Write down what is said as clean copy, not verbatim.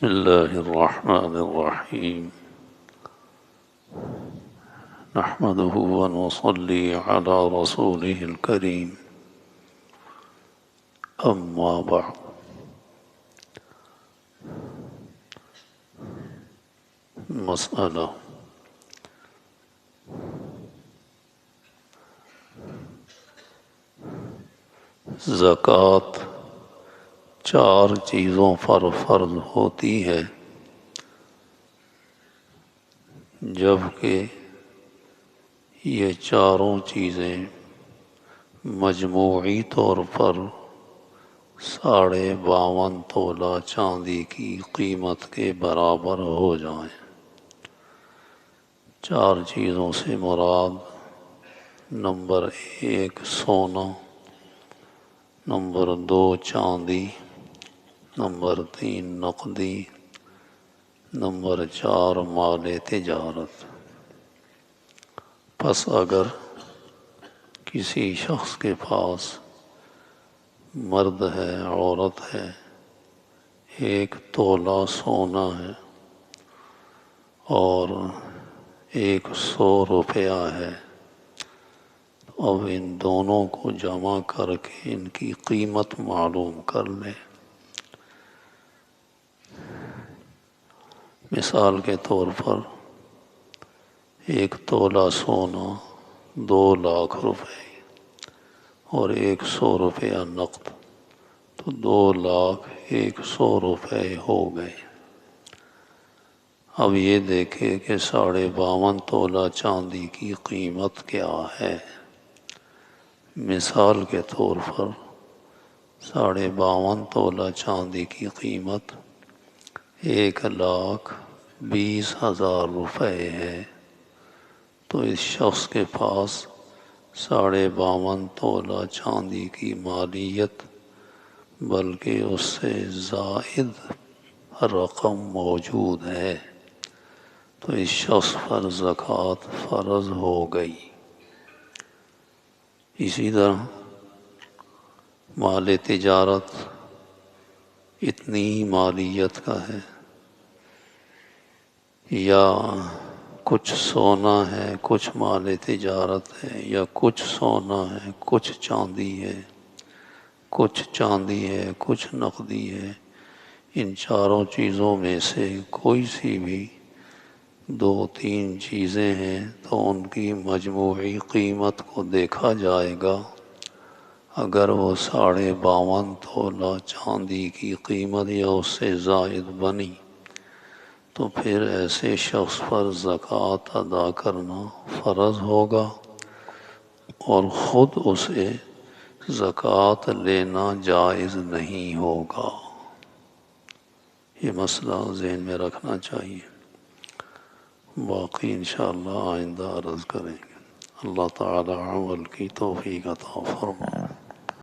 بسم الله الرحمن الرحيم نحمده ونصلي على رسوله الكريم أما بعد مسئلہ زکوٰۃ چار چیزوں پر فرض ہوتی ہے، جبکہ یہ چاروں چیزیں مجموعی طور پر 52.5 تولہ چاندی کی قیمت کے برابر ہو جائیں۔ چار چیزوں سے مراد نمبر 1 سونا، نمبر 2 چاندی، نمبر 3 نقدی، نمبر 4 مال تجارت۔ پس اگر کسی شخص کے پاس مرد ہے، عورت ہے، 1 تولہ سونا ہے اور 100 روپیہ ہے، اب ان دونوں کو جمع کر کے ان کی قیمت معلوم کر لیں۔ مثال کے طور پر 1 تولہ سونا 2 لاکھ روپے اور 100 روپیہ نقد، تو 2,01,100 روپے ہو گئے۔ اب یہ دیکھیں کہ 52.5 تولہ چاندی کی قیمت کیا ہے۔ مثال کے طور پر 52.5 تولہ چاندی کی قیمت 1,20,000 روپے ہے، تو اس شخص کے پاس 52.5 تولہ چاندی کی مالیت بلکہ اس سے زائد رقم موجود ہے، تو اس شخص پر زکوٰۃ فرض ہو گئی۔ اسی طرح مال تجارت اتنی ہی مالیت کا ہے، یا کچھ سونا ہے، کچھ مال تجارت ہے، یا کچھ سونا ہے، کچھ چاندی ہے، کچھ چاندی ہے، کچھ نقدی ہے، ان چاروں چیزوں میں سے کوئی سی بھی 2-3 چیزیں ہیں تو ان کی مجموعی قیمت کو دیکھا جائے گا۔ اگر وہ 52.5 تولہ چاندی کی قیمت یا اس سے زائد بنی تو پھر ایسے شخص پر زکوٰۃ ادا کرنا فرض ہوگا اور خود اسے زکوٰۃ لینا جائز نہیں ہوگا۔ یہ مسئلہ ذہن میں رکھنا چاہیے، باقی انشاءاللہ آئندہ عرض کریں گے۔ اللہ تعالی عمل کی توفیق عطا فرمائے۔